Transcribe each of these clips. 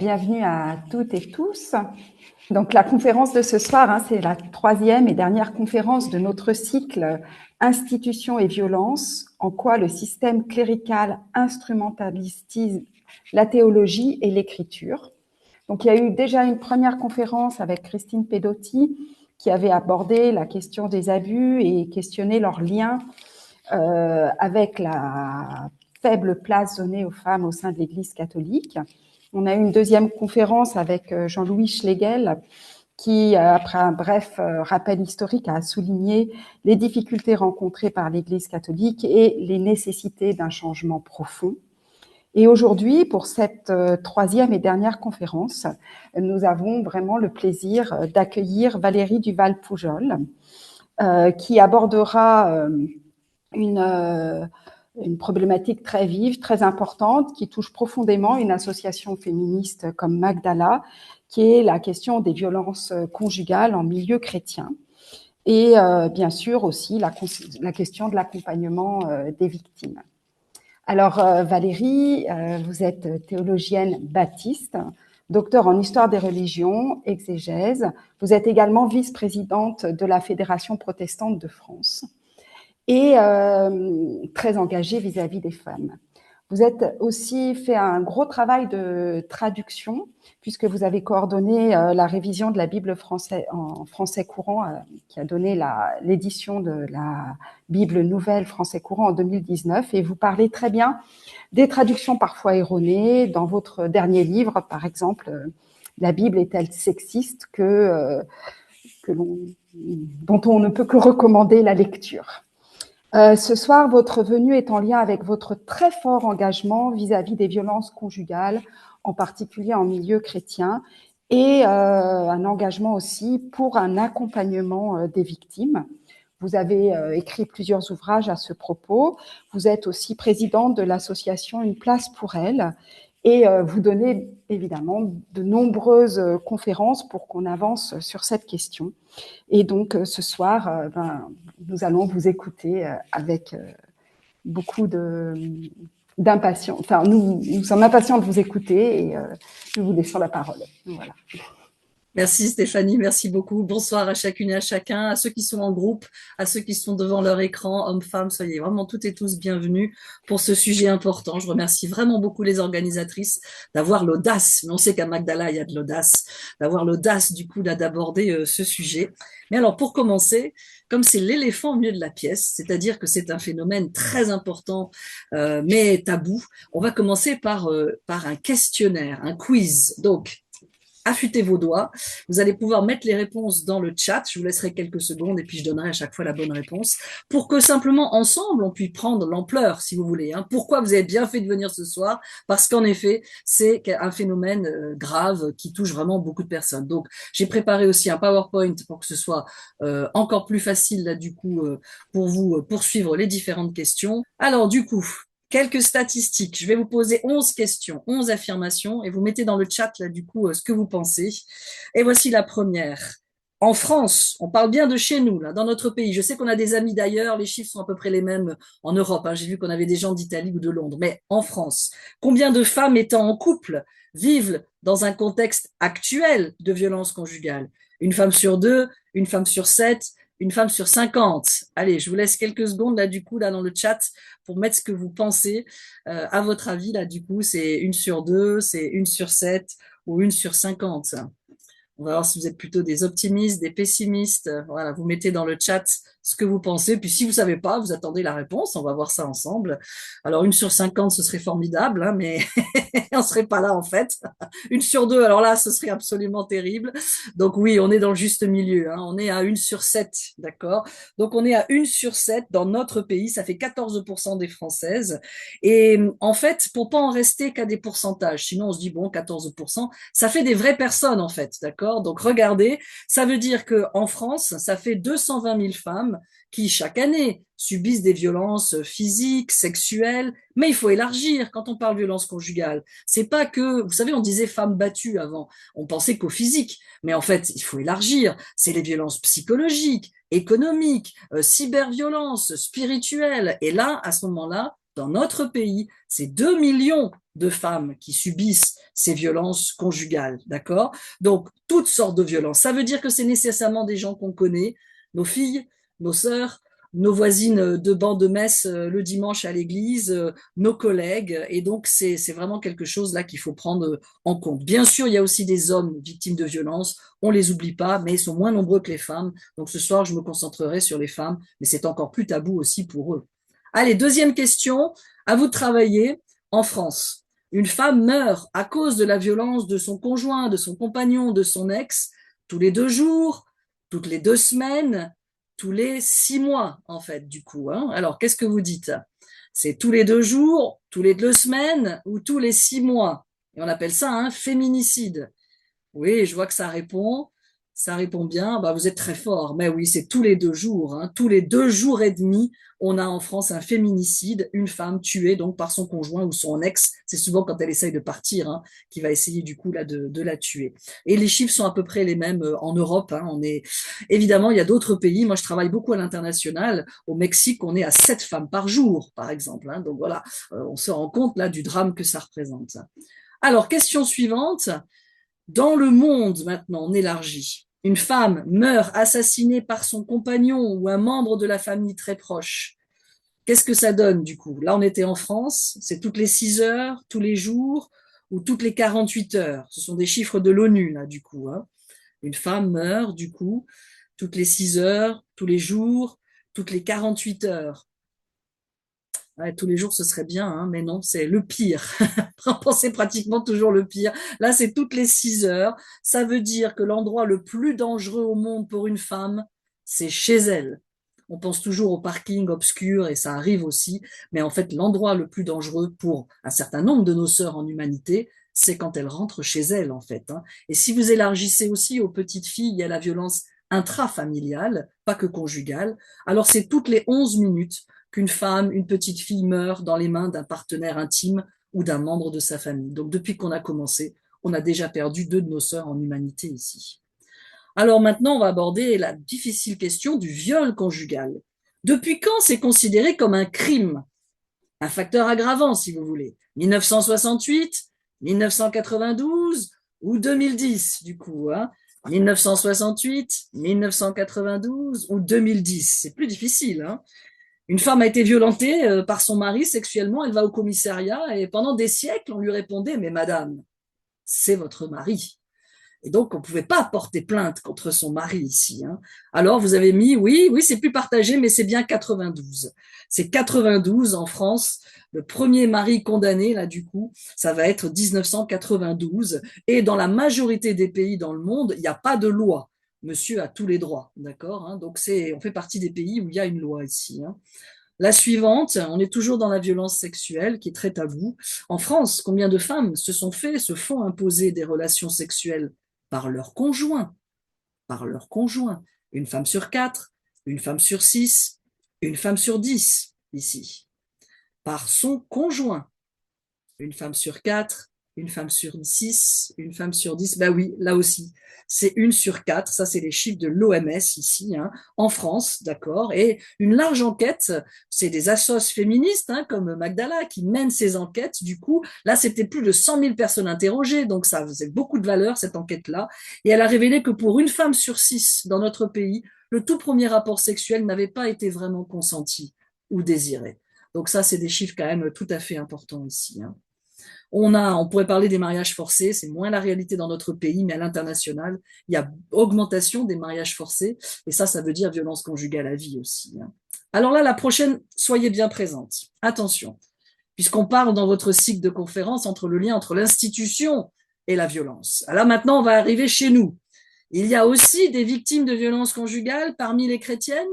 Bienvenue à toutes et tous. Donc la conférence de ce soir, c'est la troisième et dernière conférence de notre cycle Institutions et violences, en quoi le système clérical instrumentalise la théologie et l'écriture. Donc il y a eu déjà une première conférence avec Christine Pedotti qui avait abordé la question des abus et questionné leur lien avec la faible place donnée aux femmes au sein de l'Église catholique. On a eu une deuxième conférence avec Jean-Louis Schlegel qui, après un bref rappel historique, a souligné les difficultés rencontrées par l'Église catholique et les nécessités d'un changement profond. Et aujourd'hui, pour cette troisième et dernière conférence, nous avons vraiment le plaisir d'accueillir Valérie Duval-Poujol, qui abordera une problématique très vive, très importante, qui touche profondément une association féministe comme Magdala, qui est la question des violences conjugales en milieu chrétien. Et bien sûr aussi la question de l'accompagnement des victimes. Alors Valérie, vous êtes théologienne baptiste, docteur en histoire des religions, exégèse. Vous êtes également vice-présidente de la Fédération protestante de France et très engagée vis-à-vis des femmes. Vous êtes aussi fait un gros travail de traduction, puisque vous avez coordonné la révision de la Bible en français courant, qui a donné l'édition de la Bible nouvelle français courant en 2019, et vous parlez très bien des traductions parfois erronées. Dans votre dernier livre, par exemple, la Bible est-elle sexiste dont on ne peut que recommander la lecture. Ce soir, votre venue est en lien avec votre très fort engagement vis-à-vis des violences conjugales, en particulier en milieu chrétien, et un engagement aussi pour un accompagnement des victimes. Vous avez écrit plusieurs ouvrages à ce propos. Vous êtes aussi présidente de l'association Une place pour elles, et vous donnez évidemment de nombreuses conférences pour qu'on avance sur cette question. Et donc ce soir, nous allons vous écouter avec beaucoup d'impatience. Enfin, nous sommes impatients de vous écouter et nous vous laissons la parole. Voilà. Merci Stéphanie, merci beaucoup. Bonsoir à chacune et à chacun, à ceux qui sont en groupe, à ceux qui sont devant leur écran, hommes, femmes, soyez vraiment toutes et tous bienvenus pour ce sujet important. Je remercie vraiment beaucoup les organisatrices d'avoir l'audace, mais on sait qu'à Magdala, il y a de l'audace, d'avoir l'audace du coup d'aborder ce sujet. Mais alors pour commencer, comme c'est l'éléphant au milieu de la pièce, c'est-à-dire que c'est un phénomène très important mais tabou, on va commencer par un questionnaire, un quiz. Donc, affûtez vos doigts. Vous allez pouvoir mettre les réponses dans le chat. Je vous laisserai quelques secondes et puis je donnerai à chaque fois la bonne réponse pour que simplement ensemble on puisse prendre l'ampleur, si vous voulez. Pourquoi vous avez bien fait de venir ce soir? Parce qu'en effet, c'est un phénomène grave qui touche vraiment beaucoup de personnes. Donc, j'ai préparé aussi un PowerPoint pour que ce soit encore plus facile là du coup pour vous poursuivre les différentes questions. Alors du coup, quelques statistiques. Je vais vous poser 11 questions, 11 affirmations, et vous mettez dans le chat, là, du coup, ce que vous pensez. Et voici la première. En France, on parle bien de chez nous, là, dans notre pays. Je sais qu'on a des amis d'ailleurs, les chiffres sont à peu près les mêmes en Europe. J'ai vu qu'on avait des gens d'Italie ou de Londres. Mais en France, combien de femmes étant en couple vivent dans un contexte actuel de violence conjugale? Une femme sur deux, une femme sur sept, une femme sur 50. Allez, je vous laisse quelques secondes là du coup là dans le chat pour mettre ce que vous pensez. À votre avis là du coup, c'est une sur deux, c'est une sur sept ou une sur 50. On va voir si vous êtes plutôt des optimistes, des pessimistes. Voilà, vous mettez dans le chat ce que vous pensez. Puis si vous savez pas, vous attendez la réponse. On va voir ça ensemble. Alors une sur 50, ce serait formidable, mais on serait pas là en fait. Une sur deux, alors là, ce serait absolument terrible. Donc oui, on est dans le juste milieu. On est à une sur sept, d'accord. Donc on est à une sur sept dans notre pays. Ça fait 14% des Françaises. Et en fait, pour pas en rester qu'à des pourcentages, sinon on se dit bon, 14%, ça fait des vraies personnes en fait, d'accord. Donc regardez, ça veut dire que en France, ça fait 220 000 femmes qui chaque année subissent des violences physiques, sexuelles, mais il faut élargir quand on parle de violence conjugale. C'est pas que, vous savez, on disait femmes battues avant, on pensait qu'au physique, mais en fait, il faut élargir. C'est les violences psychologiques, économiques, cyberviolences, spirituelles. Et là, à ce moment-là, dans notre pays, c'est 2 millions de femmes qui subissent ces violences conjugales, d'accord? Donc, toutes sortes de violences. Ça veut dire que c'est nécessairement des gens qu'on connaît, nos filles, nos sœurs, nos voisines de banc de messe le dimanche à l'église, nos collègues. Et donc, c'est vraiment quelque chose là qu'il faut prendre en compte. Bien sûr, il y a aussi des hommes victimes de violences. On les oublie pas, mais ils sont moins nombreux que les femmes. Donc, ce soir, je me concentrerai sur les femmes, mais c'est encore plus tabou aussi pour eux. Allez, deuxième question. À vous de travailler. En France, une femme meurt à cause de la violence de son conjoint, de son compagnon, de son ex, tous les 2 jours, toutes les 2 semaines, tous les 6 mois, en fait, du coup. Hein. Alors, qu'est-ce que vous dites? C'est tous les 2 jours, tous les 2 semaines ou tous les 6 mois? Et on appelle ça un féminicide. Oui, je vois que ça répond. Ça répond bien. Bah, vous êtes très fort. Mais oui, c'est tous les 2 jours. Hein. Tous les 2 jours et demi, on a en France un féminicide, une femme tuée donc par son conjoint ou son ex. C'est souvent quand elle essaye de partir, hein, qui va essayer du coup là de la tuer. Et les chiffres sont à peu près les mêmes en Europe. Hein. On est évidemment, il y a d'autres pays. Moi, je travaille beaucoup à l'international. Au Mexique, on est à 7 femmes par jour, par exemple. Hein. Donc voilà, on se rend compte là du drame que ça représente. Alors, question suivante. Dans le monde, maintenant, on élargit. Une femme meurt assassinée par son compagnon ou un membre de la famille très proche. Qu'est-ce que ça donne du coup? Là, on était en France, c'est toutes les 6 heures, tous les jours ou toutes les 48 heures. Ce sont des chiffres de l'ONU, là, du coup. Hein. Une femme meurt, du coup, toutes les 6 heures, tous les jours, toutes les 48 heures. Ouais, tous les jours, ce serait bien, hein, mais non, c'est le pire. C'est pratiquement toujours le pire. Là, c'est toutes les 6 heures. Ça veut dire que l'endroit le plus dangereux au monde pour une femme, c'est chez elle. On pense toujours au parking obscur et ça arrive aussi, mais en fait, l'endroit le plus dangereux pour un certain nombre de nos sœurs en humanité, c'est quand elles rentrent chez elles, en fait. Hein. Et si vous élargissez aussi aux petites filles, il y a la violence intrafamiliale, pas que conjugale, alors c'est toutes les 11 minutes qu'une femme, une petite fille meurt dans les mains d'un partenaire intime ou d'un membre de sa famille. Donc depuis qu'on a commencé, on a déjà perdu 2 de nos sœurs en humanité ici. Alors maintenant, on va aborder la difficile question du viol conjugal. Depuis quand c'est considéré comme un crime? Un facteur aggravant, si vous voulez. 1968, 1992 ou 2010, du coup. Hein 1968, 1992 ou 2010. C'est plus difficile. Hein une femme a été violentée par son mari sexuellement, elle va au commissariat et pendant des siècles, on lui répondait, mais madame, c'est votre mari. Et donc, on ne pouvait pas porter plainte contre son mari ici. Hein. Alors, vous avez mis, oui, oui, c'est plus partagé, mais c'est bien 92. C'est 92 en France. Le premier mari condamné, là, du coup, ça va être 1992. Et dans la majorité des pays dans le monde, il n'y a pas de loi. Monsieur a tous les droits, d'accord hein. Donc, on fait partie des pays où il y a une loi ici. Hein. La suivante, on est toujours dans la violence sexuelle qui est très tabou. En France, combien de femmes se font imposer des relations sexuelles par leur conjoint, par leur conjoint. Une femme sur 4, une femme sur 6, une femme sur 10 ici. Par son conjoint. Une femme sur 4, une femme sur 6, une femme sur 10. Ben oui, là aussi, c'est 1 sur 4. Ça, c'est les chiffres de l'OMS ici, hein, en France, d'accord. Et une large enquête, c'est des assos féministes, hein, comme Magdala, qui mènent ces enquêtes. Du coup, là, c'était plus de 100 000 personnes interrogées, donc ça faisait beaucoup de valeur, cette enquête-là. Et elle a révélé que pour une femme sur 6 dans notre pays, le tout premier rapport sexuel n'avait pas été vraiment consenti ou désiré. Donc ça, c'est des chiffres quand même tout à fait importants ici. Hein. On pourrait parler des mariages forcés, c'est moins la réalité dans notre pays, mais à l'international, il y a augmentation des mariages forcés, et ça veut dire violence conjugale à vie aussi. Hein. Alors là, la prochaine, soyez bien présente. Attention, puisqu'on parle dans votre cycle de conférence entre le lien entre l'institution et la violence. Alors maintenant, on va arriver chez nous. Il y a aussi des victimes de violences conjugales parmi les chrétiennes.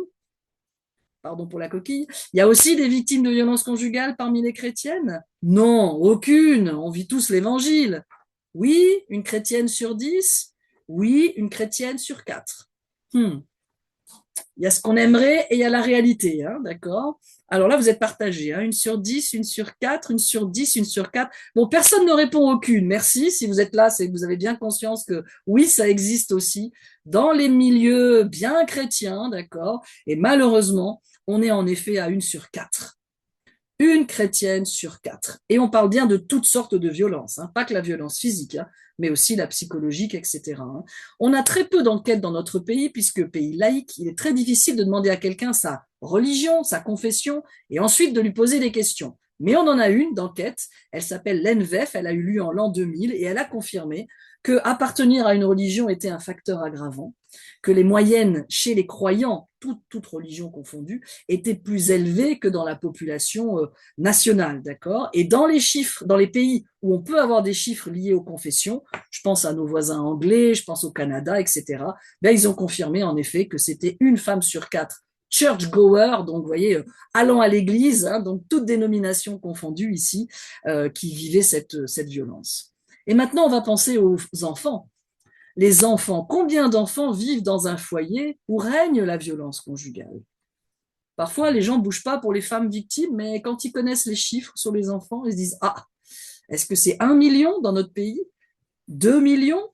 Pardon pour la coquille. Il y a aussi des victimes de violences conjugales parmi les chrétiennes? Non, aucune. On vit tous l'évangile. Oui, une chrétienne sur 10. Oui, une chrétienne sur 4. Il y a ce qu'on aimerait et il y a la réalité, hein, d'accord? Alors là, vous êtes partagés, hein, 1 sur 10, 1 sur 4, 1 sur 10, 1 sur 4. Bon, personne ne répond aucune. Merci. Si vous êtes là, c'est que vous avez bien conscience que oui, ça existe aussi dans les milieux bien chrétiens, d'accord? Et malheureusement, on est en effet à 1 sur 4. Une chrétienne sur 4. Et on parle bien de toutes sortes de violences, hein, pas que la violence physique, hein, mais aussi la psychologique, etc. Hein. On a très peu d'enquêtes dans notre pays, puisque pays laïque, il est très difficile de demander à quelqu'un sa religion, sa confession, et ensuite de lui poser des questions. Mais on en a une d'enquête, elle s'appelle l'ENVEF, elle a eu lieu en l'an 2000, et elle a confirmé que appartenir à une religion était un facteur aggravant, que les moyennes chez les croyants, toutes religions confondues, étaient plus élevées que dans la population nationale, d'accord. Et dans les chiffres, dans les pays où on peut avoir des chiffres liés aux confessions, je pense à nos voisins anglais, je pense au Canada, etc., ben, ils ont confirmé en effet que c'était une femme sur 4 churchgoer, donc vous voyez, allant à l'église, hein, donc toutes dénominations confondues ici, qui vivaient cette violence. Et maintenant, on va penser aux enfants. Les enfants, combien d'enfants vivent dans un foyer où règne la violence conjugale? Parfois, les gens ne bougent pas pour les femmes victimes, mais quand ils connaissent les chiffres sur les enfants, ils se disent, ah, est-ce que c'est 1 million dans notre pays, 2 millions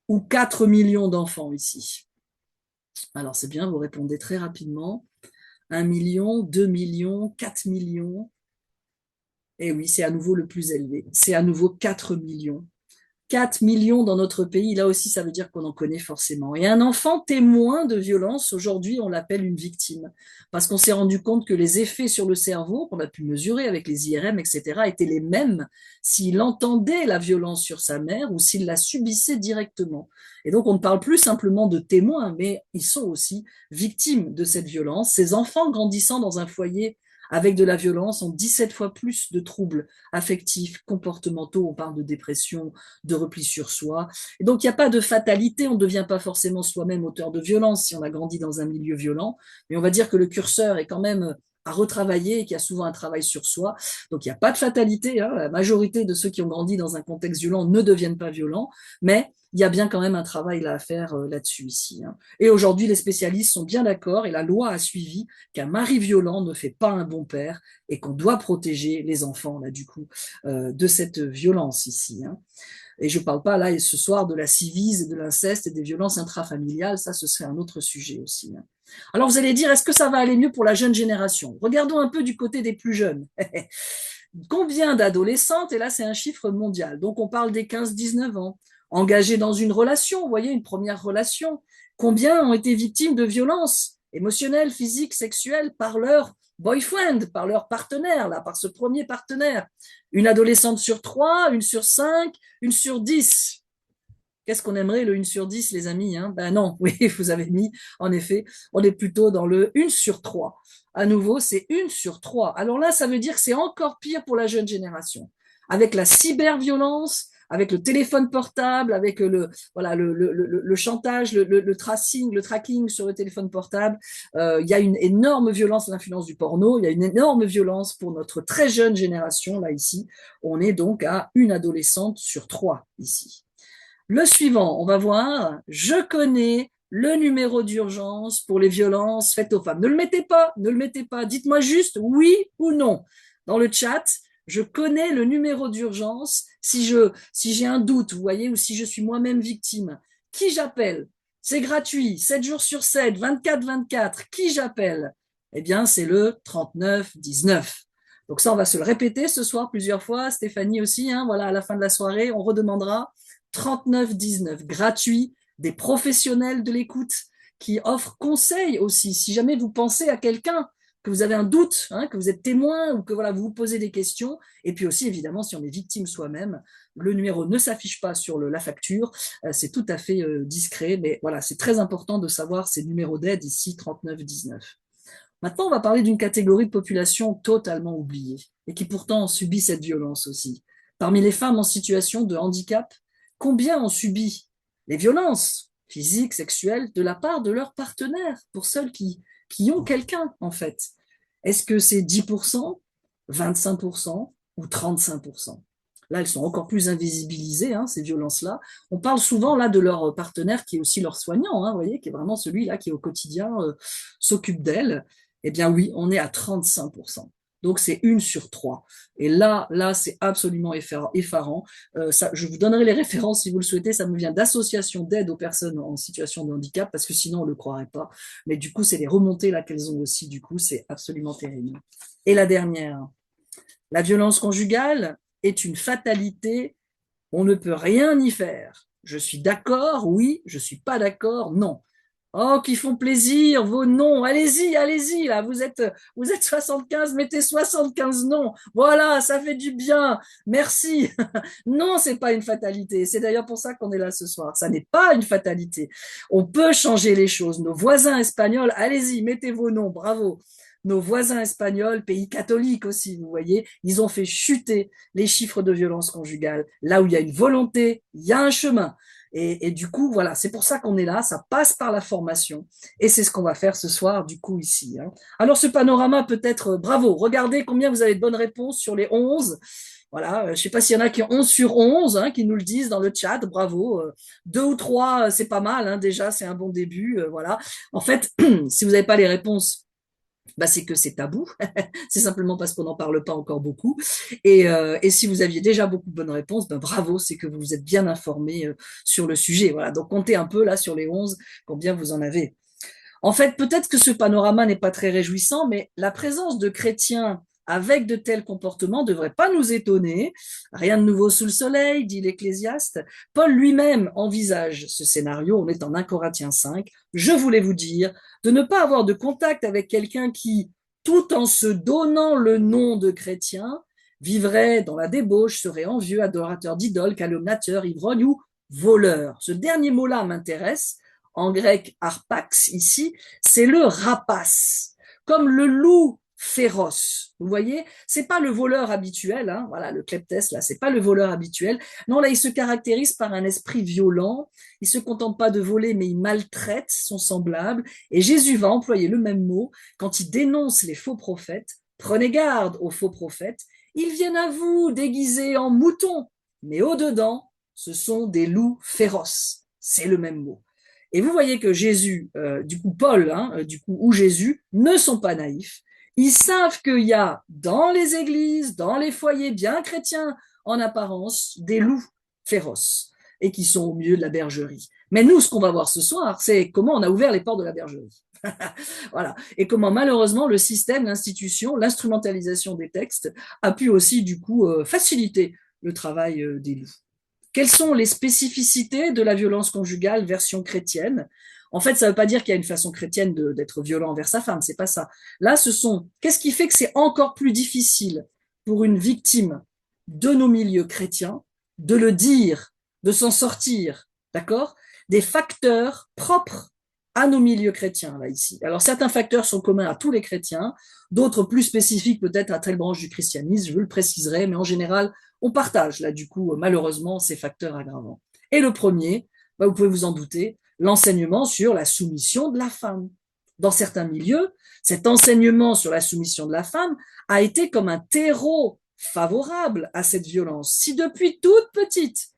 ou 4 millions d'enfants ici? Alors c'est bien, vous répondez très rapidement. 1 million, 2 millions, 4 millions. Et oui, c'est à nouveau le plus élevé. C'est à nouveau 4 millions. 4 millions dans notre pays, là aussi, ça veut dire qu'on en connaît forcément. Et un enfant témoin de violence, aujourd'hui, on l'appelle une victime. Parce qu'on s'est rendu compte que les effets sur le cerveau, qu'on a pu mesurer avec les IRM, etc., étaient les mêmes s'il entendait la violence sur sa mère ou s'il la subissait directement. Et donc, on ne parle plus simplement de témoins, mais ils sont aussi victimes de cette violence. Ces enfants grandissant dans un foyer avec de la violence ont 17 fois plus de troubles affectifs, comportementaux, on parle de dépression, de repli sur soi. Et donc, il n'y a pas de fatalité, on ne devient pas forcément soi-même auteur de violence si on a grandi dans un milieu violent, mais on va dire que le curseur est quand même à retravailler et qu'il y a souvent un travail sur soi. Donc, il n'y a pas de fatalité, hein. La majorité de ceux qui ont grandi dans un contexte violent ne deviennent pas violents, mais il y a bien quand même un travail là à faire là-dessus ici. Hein. Et aujourd'hui, les spécialistes sont bien d'accord et la loi a suivi qu'un mari violent ne fait pas un bon père et qu'on doit protéger les enfants là du coup de cette violence ici. Hein. Et je ne parle pas là ce soir de la civise, de l'inceste et des violences intrafamiliales, ça ce serait un autre sujet aussi. Hein. Alors vous allez dire, est-ce que ça va aller mieux pour la jeune génération? Regardons un peu du côté des plus jeunes. Combien d'adolescentes, et là c'est un chiffre mondial, donc on parle des 15-19 ans, engagées dans une relation, vous voyez, une première relation, combien ont été victimes de violences émotionnelles, physiques, sexuelles par leur boyfriend, par leur partenaire, là, par ce premier partenaire? Une adolescente sur 3, une sur 5, une sur 10. Qu'est-ce qu'on aimerait le 1 sur 10, les amis, hein? Ben non, oui, vous avez mis, en effet, on est plutôt dans le 1 sur 3. À nouveau, c'est 1 sur 3. Alors là, ça veut dire que c'est encore pire pour la jeune génération. Avec la cyberviolence, avec le téléphone portable, avec voilà, le chantage, le tracking sur le téléphone portable, il y a une énorme violence, l'influence du porno, il y a une énorme violence pour notre très jeune génération, là, ici. On est donc à une adolescente sur 3, ici. Le suivant, on va voir, je connais le numéro d'urgence pour les violences faites aux femmes. Ne le mettez pas, ne le mettez pas. Dites-moi juste oui ou non. Dans le chat, je connais le numéro d'urgence si j'ai un doute, vous voyez, ou si je suis moi-même victime. Qui j'appelle? C'est gratuit, 7 jours sur 7, 24-24. Qui j'appelle? Eh bien, c'est le 39-19. Donc ça, on va se le répéter ce soir plusieurs fois. Stéphanie aussi, hein, voilà, à la fin de la soirée, on redemandera. 39-19, gratuit, des professionnels de l'écoute qui offrent conseils aussi. Si jamais vous pensez à quelqu'un, que vous avez un doute, hein, que vous êtes témoin ou que voilà, vous vous posez des questions, et puis aussi évidemment si on est victime soi-même, le numéro ne s'affiche pas sur la facture, c'est tout à fait discret, mais voilà, c'est très important de savoir ces numéros d'aide ici, 39-19. Maintenant, on va parler d'une catégorie de population totalement oubliée et qui pourtant subit cette violence aussi. Parmi les femmes en situation de handicap, combien ont subi les violences physiques, sexuelles de la part de leurs partenaires, pour celles qui ont quelqu'un en fait? Est-ce que c'est 10%, 25% ou 35%? Là, elles sont encore plus invisibilisées, hein, ces violences-là. On parle souvent là de leur partenaire qui est aussi leur soignant, hein, vous voyez, qui est vraiment celui-là qui au quotidien s'occupe d'elles. Eh bien oui, on est à 35%. Donc c'est 1 sur 3. Et là, c'est absolument effarant. Je vous donnerai les références si vous le souhaitez. Ça me vient d'associations d'aide aux personnes en situation de handicap, parce que sinon on ne le croirait pas. Mais du coup, c'est les remontées là qu'elles ont aussi. Du coup, c'est absolument terrible. Et la dernière. La violence conjugale est une fatalité, on ne peut rien y faire. Je suis d'accord, oui, je suis pas d'accord, non. Oh, qui font plaisir, vos noms. Allez-y, allez-y, là. Vous êtes 75, mettez 75 noms. Voilà, ça fait du bien. Merci. Non, c'est pas une fatalité. C'est d'ailleurs pour ça qu'on est là ce soir. Ça n'est pas une fatalité. On peut changer les choses. Nos voisins espagnols, allez-y, mettez vos noms. Bravo. Nos voisins espagnols, pays catholiques aussi, vous voyez, ils ont fait chuter les chiffres de violence conjugale. Là où il y a une volonté, il y a un chemin. Et du coup, voilà, c'est pour ça qu'on est là, ça passe par la formation. Et c'est ce qu'on va faire ce soir, du coup, ici. Hein. Alors, ce panorama peut être, bravo, regardez combien vous avez de bonnes réponses sur les 11. Voilà, je ne sais pas s'il y en a qui ont 11 sur 11, hein, qui nous le disent dans le chat, bravo. Deux ou trois, c'est pas mal, hein, déjà, c'est un bon début. Voilà. En fait, si vous n'avez pas les réponses, bah, c'est que c'est tabou. C'est simplement parce qu'on n'en parle pas encore beaucoup. Et si vous aviez déjà beaucoup de bonnes réponses, ben bravo, c'est que vous vous êtes bien informé sur le sujet. Voilà, donc comptez un peu là sur les 11, combien vous en avez. En fait, peut-être que ce panorama n'est pas très réjouissant, mais la présence de chrétiens avec de tels comportements ne devrait pas nous étonner. Rien de nouveau sous le soleil, dit l'Ecclésiaste. Paul lui-même envisage ce scénario, on est en 1 Corinthiens 5. Je voulais vous dire de ne pas avoir de contact avec quelqu'un qui, tout en se donnant le nom de chrétien, vivrait dans la débauche, serait envieux, adorateur d'idoles, calomniateur, ivrogne ou voleur. Ce dernier mot-là m'intéresse en grec arpax ici, c'est le rapace, comme le loup féroce. Vous voyez, c'est pas le voleur habituel, hein, voilà, le kleptès là, c'est pas le voleur habituel. Non, là, il se caractérise par un esprit violent. Il se contente pas de voler, mais il maltraite son semblable. Et Jésus va employer le même mot quand il dénonce les faux prophètes. Prenez garde aux faux prophètes. Ils viennent à vous déguisés en moutons, mais au-dedans, ce sont des loups féroces. C'est le même mot. Et vous voyez que Jésus, du coup Paul, hein, du coup, ou Jésus, ne sont pas naïfs. Ils savent qu'il y a dans les églises, dans les foyers bien chrétiens en apparence, des loups féroces et qui sont au milieu de la bergerie. Mais nous, ce qu'on va voir ce soir, c'est comment on a ouvert les portes de la bergerie. Voilà. Et comment malheureusement le système, l'institution, l'instrumentalisation des textes a pu aussi du coup faciliter le travail des loups. Quelles sont les spécificités de la violence conjugale version chrétienne? En fait, ça ne veut pas dire qu'il y a une façon chrétienne d'être violent envers sa femme, c'est pas ça. Là, qu'est-ce qui fait que c'est encore plus difficile pour une victime de nos milieux chrétiens de le dire, de s'en sortir, d'accord? Des facteurs propres à nos milieux chrétiens, là, ici. Alors, certains facteurs sont communs à tous les chrétiens, d'autres plus spécifiques peut-être à telle branche du christianisme, je le préciserai, mais en général, on partage là du coup malheureusement ces facteurs aggravants. Et le premier, bah, vous pouvez vous en douter, l'enseignement sur la soumission de la femme. Dans certains milieux, cet enseignement sur la soumission de la femme a été comme un terreau favorable à cette violence. Si depuis toute petite,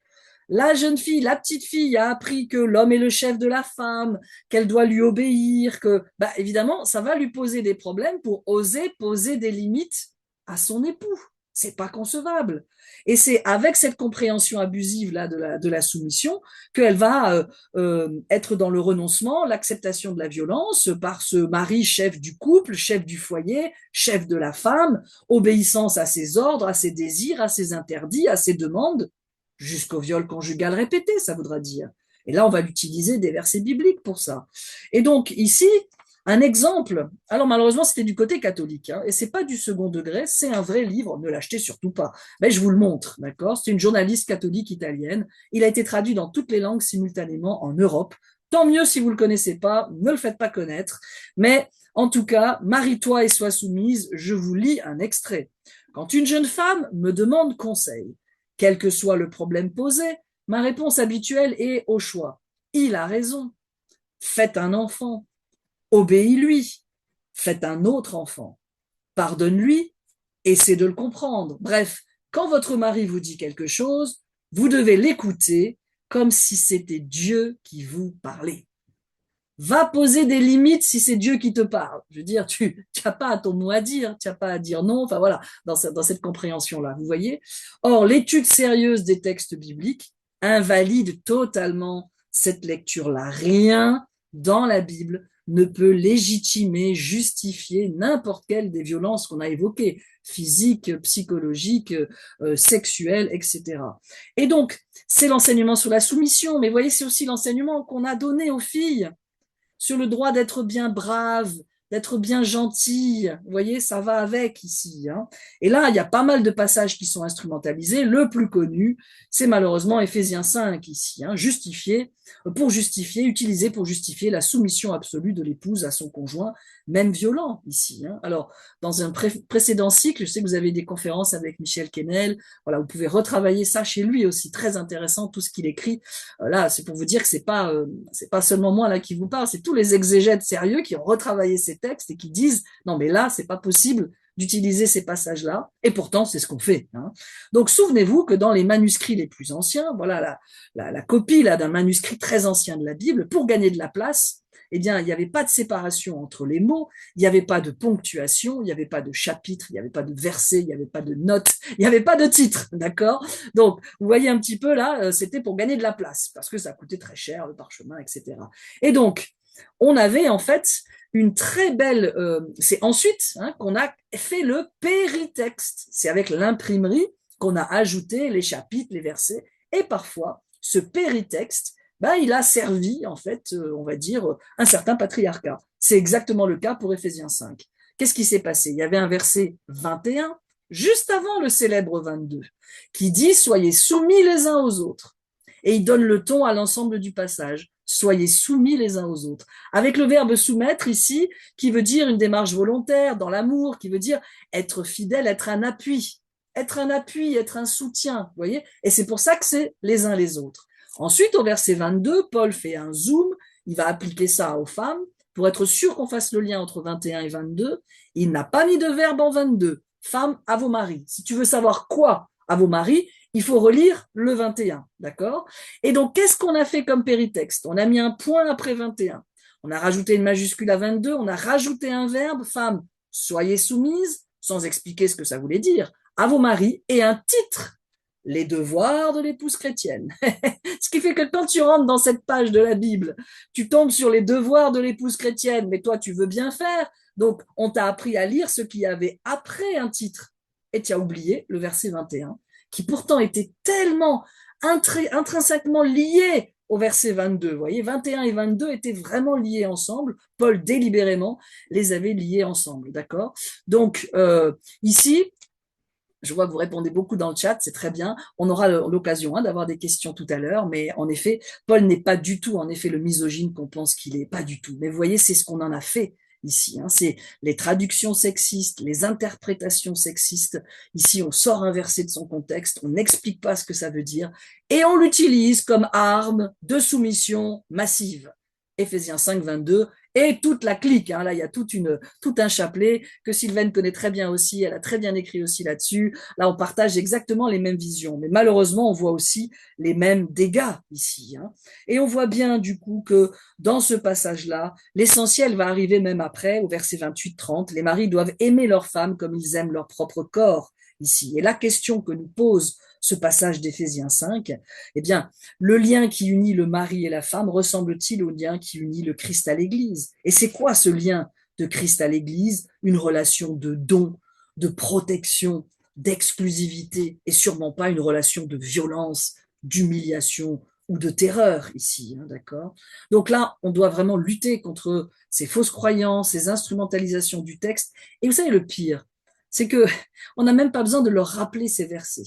la jeune fille, la petite fille a appris que l'homme est le chef de la femme, qu'elle doit lui obéir, que, bah, évidemment, ça va lui poser des problèmes pour oser poser des limites à son époux. C'est pas concevable. Et c'est avec cette compréhension abusive là de la soumission qu'elle va être dans le renoncement, l'acceptation de la violence par ce mari chef du couple, chef du foyer, chef de la femme, obéissance à ses ordres, à ses désirs, à ses interdits, à ses demandes jusqu'au viol conjugal répété, ça voudra dire. Et là, on va utiliser des versets bibliques pour ça. Et donc, ici, un exemple, alors malheureusement, c'était du côté catholique, hein, et c'est pas du second degré, c'est un vrai livre, ne l'achetez surtout pas. Mais je vous le montre, d'accord? C'est une journaliste catholique italienne. Il a été traduit dans toutes les langues simultanément en Europe. Tant mieux si vous le connaissez pas, ne le faites pas connaître. Mais en tout cas, marie-toi et sois soumise, je vous lis un extrait. Quand une jeune femme me demande conseil, quel que soit le problème posé, ma réponse habituelle est au choix. Il a raison. Faites un enfant. Obéis-lui. Faites un autre enfant. Pardonne-lui. Essayez de le comprendre. Bref, quand votre mari vous dit quelque chose, vous devez l'écouter comme si c'était Dieu qui vous parlait. Va poser des limites si c'est Dieu qui te parle. Je veux dire, tu n'as pas ton mot à dire, tu n'as pas à dire non, enfin voilà, dans cette compréhension-là, vous voyez. Or, l'étude sérieuse des textes bibliques invalide totalement cette lecture-là. Rien dans la Bible ne peut légitimer, justifier n'importe quelle des violences qu'on a évoquées. physique, psychologique, sexuelle, etc. Et donc, c'est l'enseignement sur la soumission, mais vous voyez, c'est aussi l'enseignement qu'on a donné aux filles sur le droit d'être bien brave, d'être bien gentille. Vous voyez, ça va avec ici. Hein. Et là, il y a pas mal de passages qui sont instrumentalisés. Le plus connu, c'est malheureusement Éphésiens 5 ici, hein, utilisé pour justifier la soumission absolue de l'épouse à son conjoint, même violent ici. Hein. Alors, dans un précédent cycle, je sais que vous avez des conférences avec Michel Kennel. Voilà, vous pouvez retravailler ça chez lui aussi, très intéressant tout ce qu'il écrit. Là, c'est pour vous dire que c'est pas seulement moi là qui vous parle, c'est tous les exégètes sérieux qui ont retravaillé ces textes et qui disent non mais là c'est pas possible d'utiliser ces passages-là, et pourtant c'est ce qu'on fait. Hein. Donc souvenez-vous que dans les manuscrits les plus anciens, voilà la copie là d'un manuscrit très ancien de la Bible, pour gagner de la place, eh bien, il n'y avait pas de séparation entre les mots, il n'y avait pas de ponctuation, il n'y avait pas de chapitre, il n'y avait pas de verset, il n'y avait pas de note, il n'y avait pas de titre, d'accord? Donc, vous voyez un petit peu là, c'était pour gagner de la place, parce que ça coûtait très cher, le parchemin, etc. Et donc, on avait en fait une très belle... c'est ensuite hein, qu'on a fait le péritexte. C'est avec l'imprimerie qu'on a ajouté les chapitres, les versets, et parfois, ce péritexte, ben, il a servi, en fait, on va dire, un certain patriarcat. C'est exactement le cas pour Éphésiens 5. Qu'est-ce qui s'est passé? Il y avait un verset 21, juste avant le célèbre 22, qui dit « Soyez soumis les uns aux autres ». Et il donne le ton à l'ensemble du passage. Soyez soumis les uns aux autres. Avec le verbe soumettre ici, qui veut dire une démarche volontaire, dans l'amour, qui veut dire être fidèle, être un appui. Être un appui, être un soutien, vous voyez? Et c'est pour ça que c'est les uns les autres. Ensuite, au verset 22, Paul fait un zoom, il va appliquer ça aux femmes. Pour être sûr qu'on fasse le lien entre 21 et 22, il n'a pas mis de verbe en 22. Femme, à vos maris. Si tu veux savoir quoi à vos maris, il faut relire le 21, d'accord? Et donc, qu'est-ce qu'on a fait comme péritexte? On a mis un point après 21. On a rajouté une majuscule à 22, on a rajouté un verbe, femme, soyez soumise, sans expliquer ce que ça voulait dire, à vos maris, et un titre, les devoirs de l'épouse chrétienne. Ce qui fait que quand tu rentres dans cette page de la Bible, tu tombes sur les devoirs de l'épouse chrétienne, mais toi, tu veux bien faire. Donc, on t'a appris à lire ce qu'il y avait après un titre. Et tu as oublié le verset 21, qui pourtant était tellement intrinsèquement lié au verset 22. Vous voyez, 21 et 22 étaient vraiment liés ensemble. Paul, délibérément, les avait liés ensemble. D'accord? Donc, ici, je vois que vous répondez beaucoup dans le chat, c'est très bien. On aura l'occasion hein, d'avoir des questions tout à l'heure, mais en effet, Paul n'est pas du tout, en effet, le misogyne qu'on pense qu'il est, pas du tout. Mais vous voyez, c'est ce qu'on en a fait ici. Hein. C'est les traductions sexistes, les interprétations sexistes. Ici, on sort un verset de son contexte, on n'explique pas ce que ça veut dire, et on l'utilise comme arme de soumission massive. Éphésiens 5, 22, et toute la clique. Hein, là, il y a tout un chapelet que Sylvaine connaît très bien aussi. Elle a très bien écrit aussi là-dessus. Là, on partage exactement les mêmes visions. Mais malheureusement, on voit aussi les mêmes dégâts ici. Hein. Et on voit bien, du coup, que dans ce passage-là, l'essentiel va arriver même après, au verset 28-30. Les maris doivent aimer leurs femmes comme ils aiment leur propre corps ici. Et la question que nous pose ce passage d'Éphésiens 5, eh bien, le lien qui unit le mari et la femme ressemble-t-il au lien qui unit le Christ à l'Église? Et c'est quoi ce lien de Christ à l'Église? Une relation de don, de protection, d'exclusivité, et sûrement pas une relation de violence, d'humiliation ou de terreur ici, hein, d'accord? Donc là, on doit vraiment lutter contre ces fausses croyances, ces instrumentalisations du texte. Et vous savez, le pire, c'est que on n'a même pas besoin de leur rappeler ces versets.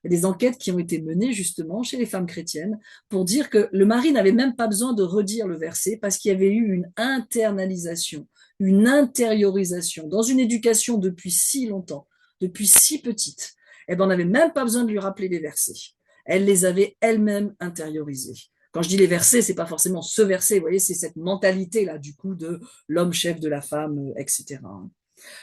Il y a des enquêtes qui ont été menées justement chez les femmes chrétiennes pour dire que le mari n'avait même pas besoin de redire le verset parce qu'il y avait eu une internalisation, une intériorisation dans une éducation depuis si longtemps, depuis si petite. Eh ben, on n'avait même pas besoin de lui rappeler les versets. Elle les avait elle-même intériorisés. Quand je dis les versets, c'est pas forcément ce verset, vous voyez, c'est cette mentalité là du coup de l'homme chef de la femme, etc.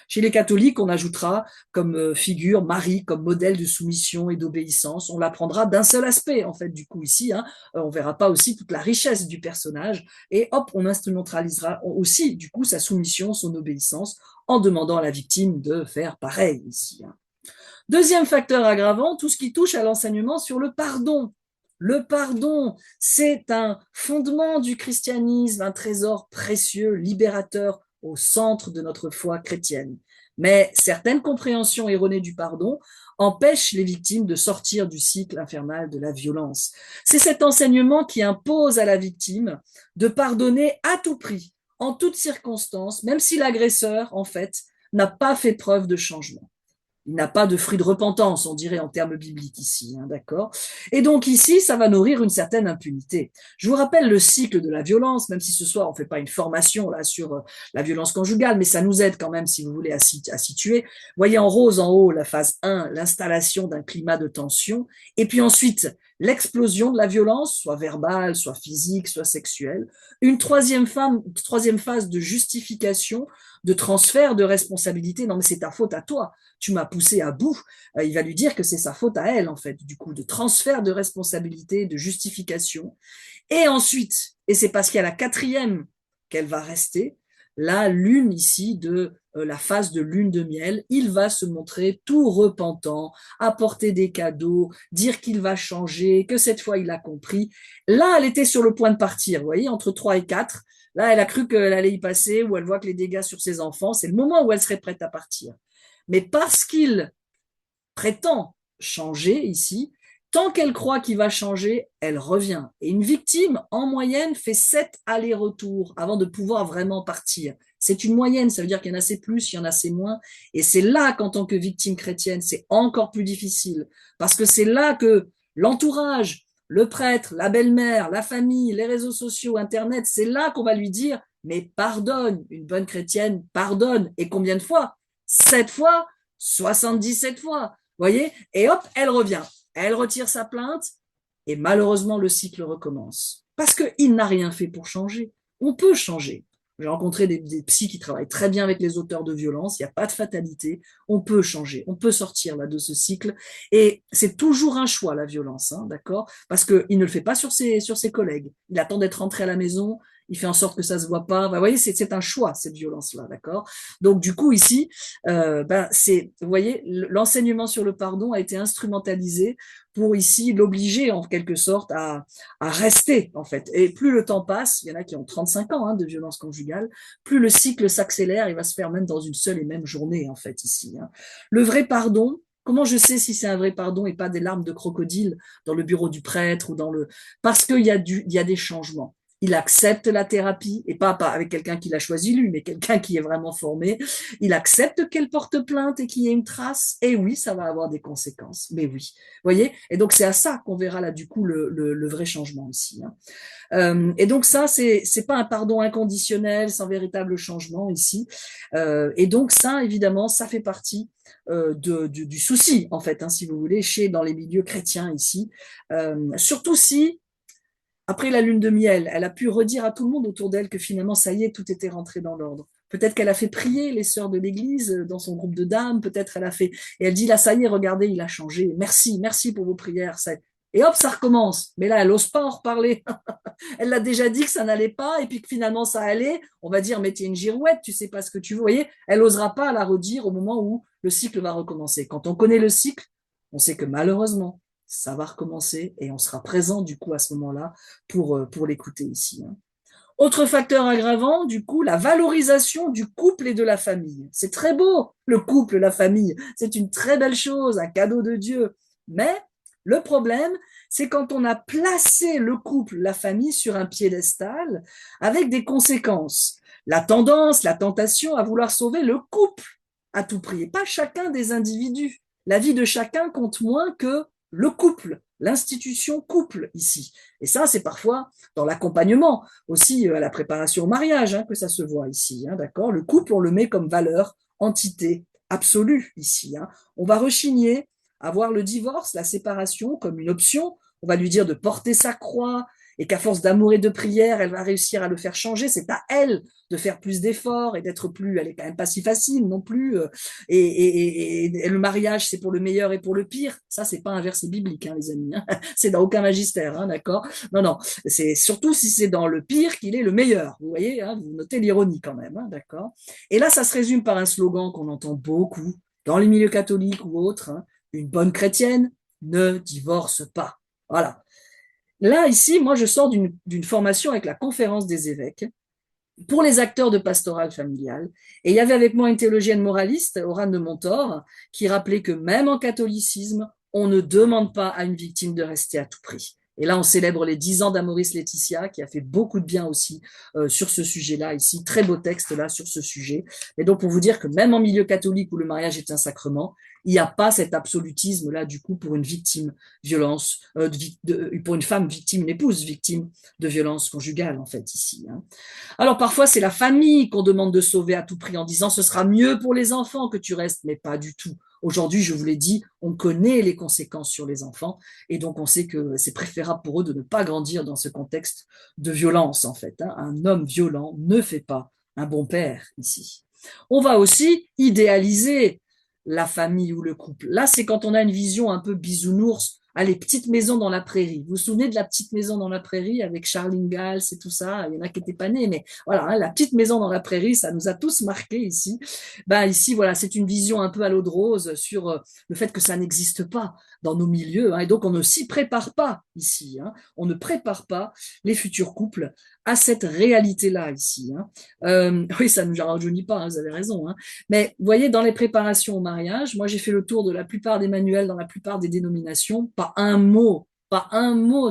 Chez les catholiques, on ajoutera comme figure Marie comme modèle de soumission et d'obéissance. On l'apprendra d'un seul aspect, en fait, du coup, ici. Hein. On verra pas aussi toute la richesse du personnage. Et hop, on instrumentalisera aussi, du coup, sa soumission, son obéissance, en demandant à la victime de faire pareil ici. Hein. Deuxième facteur aggravant, tout ce qui touche à l'enseignement sur le pardon. Le pardon, c'est un fondement du christianisme, un trésor précieux, libérateur, au centre de notre foi chrétienne. Mais certaines compréhensions erronées du pardon empêchent les victimes de sortir du cycle infernal de la violence. C'est cet enseignement qui impose à la victime de pardonner à tout prix, en toutes circonstances, même si l'agresseur, en fait, n'a pas fait preuve de changement. Il n'a pas de fruit de repentance, on dirait en termes bibliques ici, hein, d'accord. Et donc ici, ça va nourrir une certaine impunité. Je vous rappelle le cycle de la violence, même si ce soir on fait pas une formation là sur la violence conjugale, mais ça nous aide quand même, si vous voulez, à situer. Voyez en rose en haut la phase 1, l'installation d'un climat de tension, et puis ensuite l'explosion de la violence, soit verbale, soit physique, soit sexuelle. Une troisième phase de justification, de transfert de responsabilité. Non mais c'est ta faute à toi, tu m'as poussé à bout. Il va lui dire que c'est sa faute à elle, en fait, du coup, de transfert de responsabilité, de justification. Et ensuite, et c'est parce qu'il y a la quatrième qu'elle va rester, la lune ici de la phase de lune de miel, il va se montrer tout repentant, apporter des cadeaux, dire qu'il va changer, que cette fois il a compris. Là, elle était sur le point de partir, vous voyez, entre 3 et 4. Là, elle a cru qu'elle allait y passer, ou elle voit que les dégâts sur ses enfants, c'est le moment où elle serait prête à partir. Mais parce qu'il prétend changer ici, tant qu'elle croit qu'il va changer, elle revient. Et une victime, en moyenne, fait 7 allers-retours avant de pouvoir vraiment partir. C'est une moyenne, ça veut dire qu'il y en a assez plus, il y en a assez moins. Et c'est là qu'en tant que victime chrétienne, c'est encore plus difficile. Parce que c'est là que l'entourage, le prêtre, la belle-mère, la famille, les réseaux sociaux, Internet, c'est là qu'on va lui dire, mais pardonne, une bonne chrétienne pardonne. Et combien de fois? 7 fois, 77 fois. Voyez? Et hop, elle revient. Elle retire sa plainte et malheureusement, le cycle recommence. Parce qu'il n'a rien fait pour changer. On peut changer. J'ai rencontré des psys qui travaillent très bien avec les auteurs de violence. Il n'y a pas de fatalité. On peut changer. On peut sortir là de ce cycle. Et c'est toujours un choix, la violence, hein, d'accord? Parce qu'il ne le fait pas sur ses collègues. Il attend d'être rentré à la maison. Il fait en sorte que ça se voit pas. Vous voyez, c'est un choix, cette violence-là, d'accord? Donc, du coup, ici, vous voyez, l'enseignement sur le pardon a été instrumentalisé pour ici l'obliger en quelque sorte à rester en fait. Et plus le temps passe, il y en a qui ont 35 ans hein, de violence conjugale, plus le cycle s'accélère, il va se faire même dans une seule et même journée en fait ici. Hein. Le vrai pardon, comment je sais si c'est un vrai pardon et pas des larmes de crocodile dans le bureau du prêtre ou dans le... Parce il y a des changements. Il accepte la thérapie, et pas avec quelqu'un qui l'a choisi lui, mais quelqu'un qui est vraiment formé. Il accepte qu'elle porte plainte et qu'il y ait une trace. Et oui, ça va avoir des conséquences. Mais oui, voyez. Et donc c'est à ça qu'on verra là du coup le vrai changement ici. Hein. Et donc ça, c'est pas un pardon inconditionnel, sans véritable changement ici. Et donc ça, évidemment, ça fait partie du souci en fait, hein, si vous voulez, dans les milieux chrétiens ici. Surtout si après la lune de miel, elle a pu redire à tout le monde autour d'elle que finalement, ça y est, tout était rentré dans l'ordre. Peut-être qu'elle a fait prier les sœurs de l'église dans son groupe de dames, peut-être elle a fait, et elle dit là, ça y est, regardez, il a changé. Merci, merci pour vos prières. Et hop, ça recommence. Mais là, elle n'ose pas en reparler. Elle l'a déjà dit que ça n'allait pas, et puis que finalement ça allait. On va dire, mais t'es une girouette, tu sais pas ce que tu veux. Vous voyez, elle n'osera pas la redire au moment où le cycle va recommencer. Quand on connaît le cycle, on sait que malheureusement, ça va recommencer et on sera présent du coup à ce moment-là pour l'écouter ici. Hein. Autre facteur aggravant, du coup, la valorisation du couple et de la famille. C'est très beau, le couple, la famille. C'est une très belle chose, un cadeau de Dieu. Mais le problème, c'est quand on a placé le couple, la famille sur un piédestal avec des conséquences. La tendance, la tentation à vouloir sauver le couple à tout prix, et pas chacun des individus. La vie de chacun compte moins que le couple, l'institution couple ici. Et ça, c'est parfois dans l'accompagnement, aussi à la préparation au mariage, hein, que ça se voit ici. Hein, d'accord. Le couple, on le met comme valeur, entité absolue ici. Hein. On va rechigner à voir le divorce, la séparation comme une option. On va lui dire de porter sa croix et qu'à force d'amour et de prière, elle va réussir à le faire changer. C'est à elle de faire plus d'efforts et d'être plus. Elle est quand même pas si facile non plus. Et le mariage, c'est pour le meilleur et pour le pire. Ça, c'est pas un verset biblique, hein, les amis. Hein. C'est dans aucun magistère, hein, d'accord. Non, non. C'est surtout si c'est dans le pire qu'il est le meilleur. Vous voyez, hein, vous notez l'ironie quand même, hein, d'accord. Et là, ça se résume par un slogan qu'on entend beaucoup dans les milieux catholiques ou autres. Hein, une bonne chrétienne ne divorce pas. Voilà. Là, ici, moi, je sors d'une formation avec la conférence des évêques pour les acteurs de pastoral familiale. Et il y avait avec moi une théologienne moraliste, Orane de Montor, qui rappelait que même en catholicisme, on ne demande pas à une victime de rester à tout prix. Et là, on célèbre les 10 ans d'Amoris Laetitia, qui a fait beaucoup de bien aussi sur ce sujet-là ici. Très beau texte là sur ce sujet. Et donc, pour vous dire que même en milieu catholique où le mariage est un sacrement, il n'y a pas cet absolutisme-là, du coup, pour une victime violence, pour une femme victime, une épouse victime de violence conjugale, en fait, ici. Hein. Alors parfois, c'est la famille qu'on demande de sauver à tout prix en disant ce sera mieux pour les enfants que tu restes, mais pas du tout. Aujourd'hui, je vous l'ai dit, on connaît les conséquences sur les enfants et donc on sait que c'est préférable pour eux de ne pas grandir dans ce contexte de violence, en fait. Hein. Un homme violent ne fait pas un bon père ici. On va aussi idéaliser la famille ou le couple. Là, c'est quand on a une vision un peu bisounours. Allez, petite maison dans la prairie. Vous vous souvenez de la petite maison dans la prairie avec Charles Ingalls et tout ça? Il y en a qui n'étaient pas nés, mais voilà, hein, la petite maison dans la prairie, ça nous a tous marqués ici. Ben ici, voilà, c'est une vision un peu à l'eau de rose sur le fait que ça n'existe pas dans nos milieux, hein, et donc on ne s'y prépare pas ici. Hein, on ne prépare pas les futurs couples à cette réalité-là ici. Hein. Oui, ça ne nous rajeunit pas, hein, vous avez raison. Hein. Mais vous voyez, dans les préparations au mariage, moi j'ai fait le tour de la plupart des manuels, dans la plupart des dénominations, pas un mot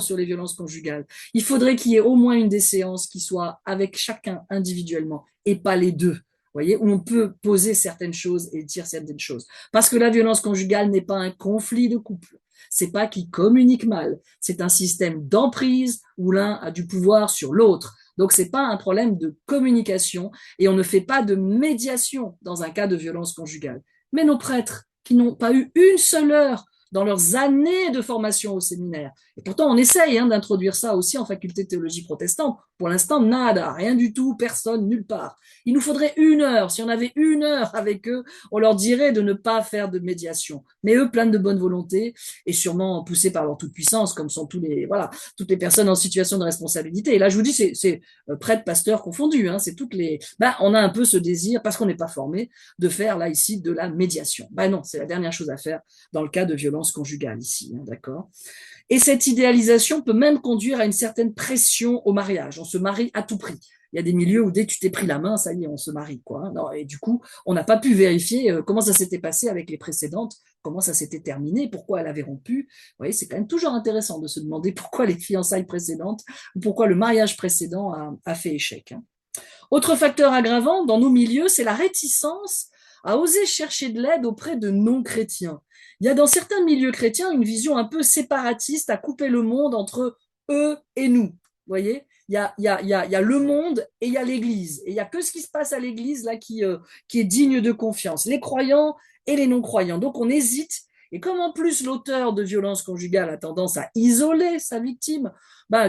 sur les violences conjugales. Il faudrait qu'il y ait au moins une des séances qui soit avec chacun individuellement et pas les deux. Vous voyez, où on peut poser certaines choses et dire certaines choses. Parce que la violence conjugale n'est pas un conflit de couple. C'est pas qu'ils communiquent mal. C'est un système d'emprise où l'un a du pouvoir sur l'autre. Donc c'est pas un problème de communication et on ne fait pas de médiation dans un cas de violence conjugale. Mais nos prêtres qui n'ont pas eu une seule heure dans leurs années de formation au séminaire. Et pourtant, on essaye d'introduire ça aussi en faculté de théologie protestante. Pour l'instant, nada, rien du tout, personne, nulle part. Il nous faudrait une heure. Si on avait une heure avec eux, on leur dirait de ne pas faire de médiation. Mais eux, pleins de bonne volonté et sûrement poussés par leur toute-puissance, comme sont toutes les personnes en situation de responsabilité. Et là, je vous dis, c'est prêtres, pasteurs confondus. C'est toutes les. On a un peu ce désir, parce qu'on n'est pas formé, de faire là ici de la médiation. Non, c'est la dernière chose à faire dans le cas de violence conjugale ici, d'accord. Et cette idéalisation peut même conduire à une certaine pression au mariage. On se marie à tout prix. Il y a des milieux où dès que tu t'es pris la main, ça y est, on se marie, quoi. Non, et du coup, on n'a pas pu vérifier comment ça s'était passé avec les précédentes, comment ça s'était terminé, pourquoi elle avait rompu. Vous voyez, c'est quand même toujours intéressant de se demander pourquoi les fiançailles précédentes ou pourquoi le mariage précédent a fait échec. Autre facteur aggravant dans nos milieux, c'est la réticence à oser chercher de l'aide auprès de non-chrétiens. Il y a dans certains milieux chrétiens une vision un peu séparatiste à couper le monde entre eux et nous. Vous voyez, il y a le monde et il y a l'Église. Et il n'y a que ce qui se passe à l'Église là qui est digne de confiance. Les croyants et les non-croyants. Donc on hésite. Et comme en plus l'auteur de violence conjugale a tendance à isoler sa victime,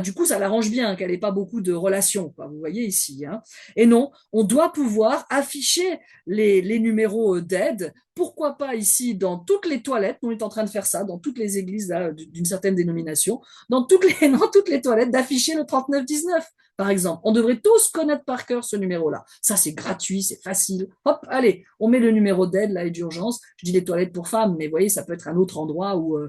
du coup ça l'arrange bien qu'elle n'ait pas beaucoup de relations. Vous voyez ici. Hein. Et non, on doit pouvoir afficher les numéros d'aide. Pourquoi pas ici dans toutes les toilettes, on est en train de faire ça, dans toutes les églises d'une certaine dénomination, dans toutes les toilettes d'afficher le 3919, par exemple. On devrait tous connaître par cœur ce numéro-là. Ça, c'est gratuit, c'est facile. Hop, allez, on met le numéro d'aide là et d'urgence. Je dis les toilettes pour femmes, mais vous voyez, ça peut être un autre endroit où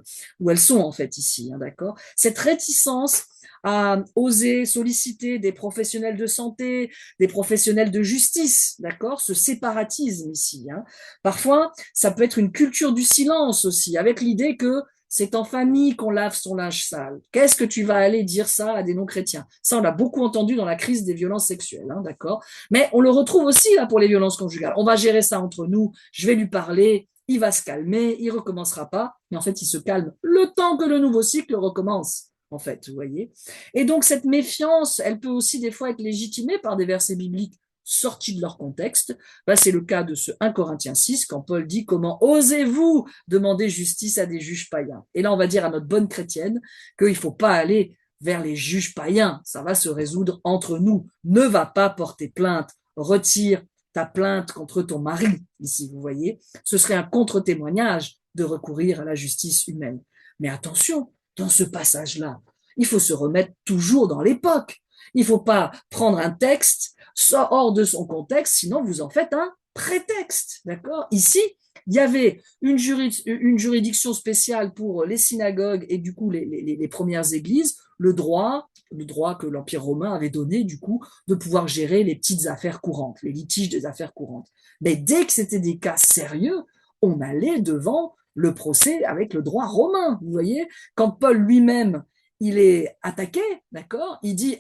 elles sont en fait ici, d'accord. Cette réticence à oser solliciter des professionnels de santé, des professionnels de justice, d'accord, ce séparatisme ici. Hein. Parfois, ça peut être une culture du silence aussi, avec l'idée que c'est en famille qu'on lave son linge sale. Qu'est-ce que tu vas aller dire ça à des non-chrétiens? Ça, on l'a beaucoup entendu dans la crise des violences sexuelles, d'accord. Mais on le retrouve aussi là pour les violences conjugales. On va gérer ça entre nous, je vais lui parler, il va se calmer, il recommencera pas, mais en fait, il se calme le temps que le nouveau cycle recommence. En fait, vous voyez. Et donc, cette méfiance, elle peut aussi des fois être légitimée par des versets bibliques sortis de leur contexte. C'est le cas de ce 1 Corinthiens 6, quand Paul dit « Comment osez-vous demander justice à des juges païens ?» Et là, on va dire à notre bonne chrétienne qu'il ne faut pas aller vers les juges païens. Ça va se résoudre entre nous. Ne va pas porter plainte. Retire ta plainte contre ton mari, ici, vous voyez. Ce serait un contre-témoignage de recourir à la justice humaine. Mais attention, dans ce passage-là, il faut se remettre toujours dans l'époque. Il ne faut pas prendre un texte hors de son contexte, sinon vous en faites un prétexte. D'accord? Ici, il y avait une juridiction spéciale pour les synagogues et du coup les premières églises, le droit le droit que l'Empire romain avait donné, du coup, de pouvoir gérer les petites affaires courantes, les litiges des affaires courantes. Mais dès que c'était des cas sérieux, on allait devant le procès avec le droit romain. Vous voyez, quand Paul lui-même il est attaqué, d'accord. Il dit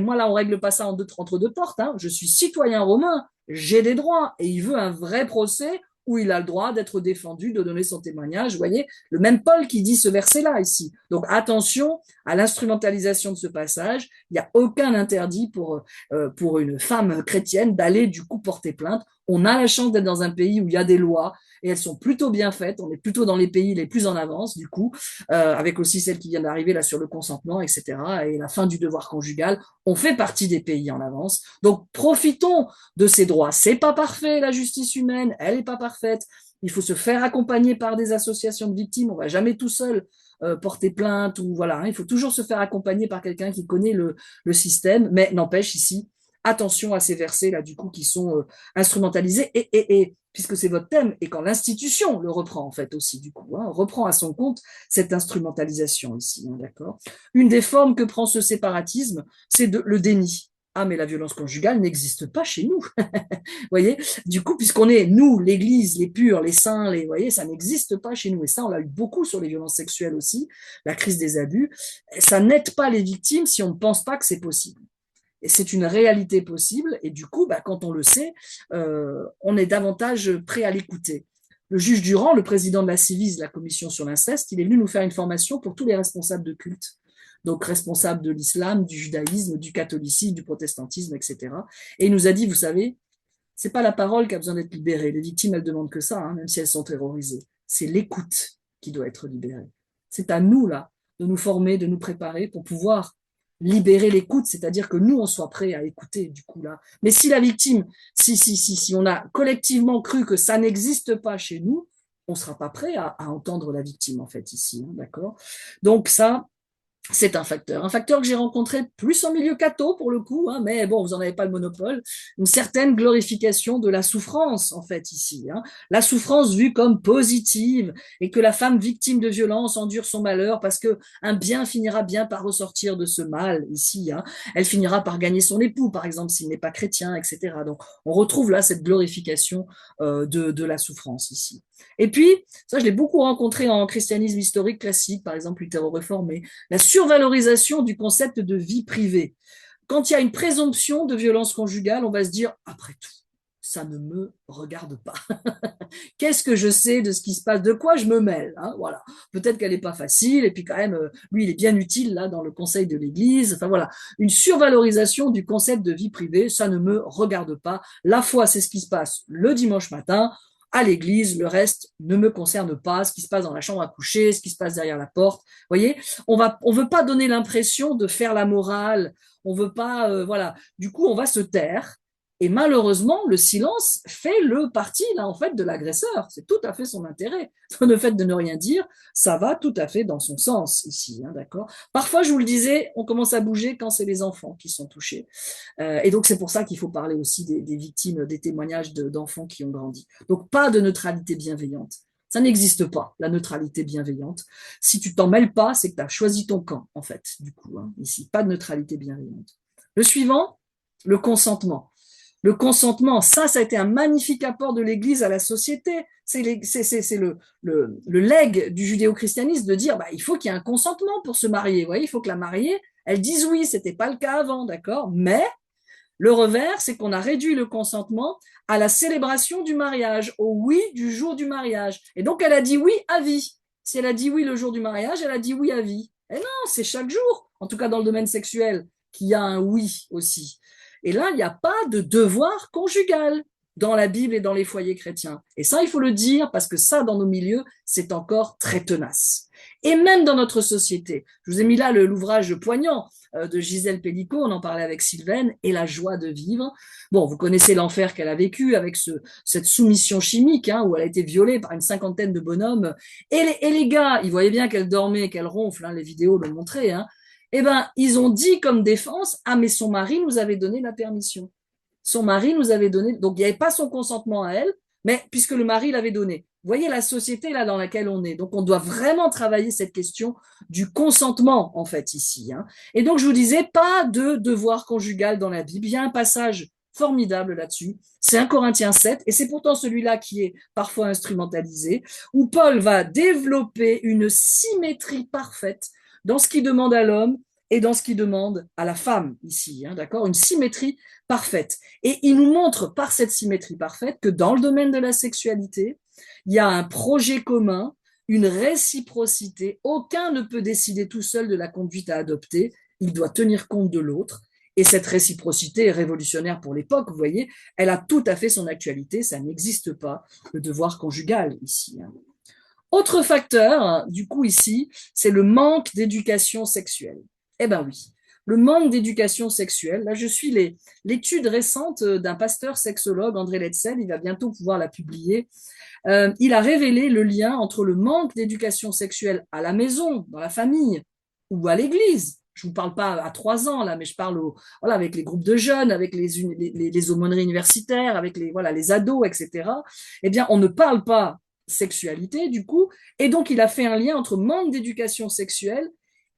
moi là on règle pas ça entre deux portes. Hein. Je suis citoyen romain, j'ai des droits et il veut un vrai procès où il a le droit d'être défendu, de donner son témoignage. Vous voyez, le même Paul qui dit ce verset-là ici. Donc attention à l'instrumentalisation de ce passage. Il n'y a aucun interdit pour une femme chrétienne d'aller du coup porter plainte. On a la chance d'être dans un pays où il y a des lois et elles sont plutôt bien faites. On est plutôt dans les pays les plus en avance du coup, avec aussi celle qui vient d'arriver là sur le consentement, etc. Et la fin du devoir conjugal. On fait partie des pays en avance. Donc profitons de ces droits. C'est pas parfait la justice humaine, elle est pas parfaite. Il faut se faire accompagner par des associations de victimes. On va jamais tout seul porter plainte ou voilà. Hein. Il faut toujours se faire accompagner par quelqu'un qui connaît le système. Mais n'empêche ici, attention à ces versets là du coup qui sont instrumentalisés et puisque c'est votre thème et quand l'institution le reprend en fait aussi du coup, hein, reprend à son compte cette instrumentalisation ici, hein, d'accord. Une des formes que prend ce séparatisme, c'est le déni. Ah, mais la violence conjugale n'existe pas chez nous. Vous voyez, du coup, puisqu'on est, nous, l'Église, les purs, les saints, vous voyez, ça n'existe pas chez nous. Et ça, on l'a eu beaucoup sur les violences sexuelles aussi, la crise des abus. Ça n'aide pas les victimes si on ne pense pas que c'est possible. Et c'est une réalité possible. Et du coup, bah, quand on le sait, on est davantage prêt à l'écouter. Le juge Durand, le président de la Civis, la commission sur l'inceste, il est venu nous faire une formation pour tous les responsables de culte. Donc responsables de l'islam, du judaïsme, du catholicisme, du protestantisme, etc. Et il nous a dit, vous savez, c'est pas la parole qui a besoin d'être libérée. Les victimes, elles demandent que ça, hein, même si elles sont terrorisées. C'est l'écoute qui doit être libérée. C'est à nous, là, de nous former, de nous préparer pour pouvoir libérer l'écoute, c'est-à-dire que nous, on soit prêts à écouter, du coup, là. Mais si la victime, si on a collectivement cru que ça n'existe pas chez nous, on ne sera pas prêt à entendre la victime, en fait, ici, hein, d'accord? Donc ça, c'est un facteur. Un facteur que j'ai rencontré plus en milieu catho pour le coup, hein, mais bon, vous n'en avez pas le monopole. Une certaine glorification de la souffrance, en fait, ici. Hein. La souffrance vue comme positive et que la femme victime de violence endure son malheur parce que un bien finira bien par ressortir de ce mal, ici. Hein. Elle finira par gagner son époux, par exemple, s'il n'est pas chrétien, etc. Donc, on retrouve là cette glorification de la souffrance ici. Et puis, ça, je l'ai beaucoup rencontré en christianisme historique classique, par exemple, luthéro-réformé, la survalorisation du concept de vie privée. Quand il y a une présomption de violence conjugale, on va se dire, après tout, ça ne me regarde pas. Qu'est-ce que je sais de ce qui se passe? De quoi je me mêle? Hein, voilà. Peut-être qu'elle n'est pas facile, et puis quand même, lui, il est bien utile là dans le conseil de l'Église. Enfin voilà, une survalorisation du concept de vie privée, ça ne me regarde pas. La foi, c'est ce qui se passe le dimanche matin à l'église, le reste ne me concerne pas, ce qui se passe dans la chambre à coucher, ce qui se passe derrière la porte. Vous voyez, on veut pas donner l'impression de faire la morale, on veut pas, voilà. Du coup, on va se taire. Et malheureusement, le silence fait le parti, là, en fait, de l'agresseur. C'est tout à fait son intérêt. Le fait de ne rien dire, ça va tout à fait dans son sens ici, hein, d'accord? Parfois, je vous le disais, on commence à bouger quand c'est les enfants qui sont touchés. Et donc, c'est pour ça qu'il faut parler aussi des victimes, des témoignages d'enfants qui ont grandi. Donc, pas de neutralité bienveillante. Ça n'existe pas, la neutralité bienveillante. Si tu t'en mêles pas, c'est que tu as choisi ton camp, en fait, du coup. Hein, ici, pas de neutralité bienveillante. Le suivant, le consentement. Le consentement, ça a été un magnifique apport de l'Église à la société. C'est le legs du judéo-christianisme de dire, bah, il faut qu'il y ait un consentement pour se marier. Vous voyez, il faut que la mariée, elle dise oui. C'était pas le cas avant, d'accord? Mais le revers, c'est qu'on a réduit le consentement à la célébration du mariage, au oui du jour du mariage. Et donc, elle a dit oui à vie. Si elle a dit oui le jour du mariage, elle a dit oui à vie. Et non, c'est chaque jour, en tout cas dans le domaine sexuel, qu'il y a un oui aussi. Et là, il n'y a pas de devoir conjugal dans la Bible et dans les foyers chrétiens. Et ça, il faut le dire, parce que ça, dans nos milieux, c'est encore très tenace. Et même dans notre société. Je vous ai mis là l'ouvrage poignant de Gisèle Pellicot, on en parlait avec Sylvaine, et la joie de vivre. Bon, vous connaissez l'enfer qu'elle a vécu avec cette soumission chimique, hein, où elle a été violée par une cinquantaine de bonhommes. Et les gars, ils voyaient bien qu'elle dormait, qu'elle ronfle, hein, les vidéos l'ont montré, hein. Eh ben, ils ont dit comme défense, ah, mais son mari nous avait donné la permission. Son mari nous avait donné, donc il n'y avait pas son consentement à elle, mais puisque le mari l'avait donné. Vous voyez la société là dans laquelle on est. Donc, on doit vraiment travailler cette question du consentement, en fait, ici. Hein. Et donc, je vous disais, pas de devoir conjugal dans la Bible. Il y a un passage formidable là-dessus. C'est 1 Corinthiens 7, et c'est pourtant celui-là qui est parfois instrumentalisé, où Paul va développer une symétrie parfaite dans ce qu'il demande à l'homme et dans ce qu'il demande à la femme ici, hein, d'accord? Une symétrie parfaite. Et il nous montre par cette symétrie parfaite que dans le domaine de la sexualité, il y a un projet commun, une réciprocité. Aucun ne peut décider tout seul de la conduite à adopter. Il doit tenir compte de l'autre. Et cette réciprocité est révolutionnaire pour l'époque, vous voyez, elle a tout à fait son actualité, ça n'existe pas, le devoir conjugal ici. Hein. Autre facteur, du coup, ici, c'est le manque d'éducation sexuelle. Eh ben oui, le manque d'éducation sexuelle. Là, je suis l'étude récente d'un pasteur sexologue, André Letzel, il va bientôt pouvoir la publier. Il a révélé le lien entre le manque d'éducation sexuelle à la maison, dans la famille ou à l'église. Je ne vous parle pas à 3 ans, là, mais je parle voilà, avec les groupes de jeunes, avec les aumôneries universitaires, avec voilà, les ados, etc. Eh bien, on ne parle pas sexualité, du coup, et donc il a fait un lien entre manque d'éducation sexuelle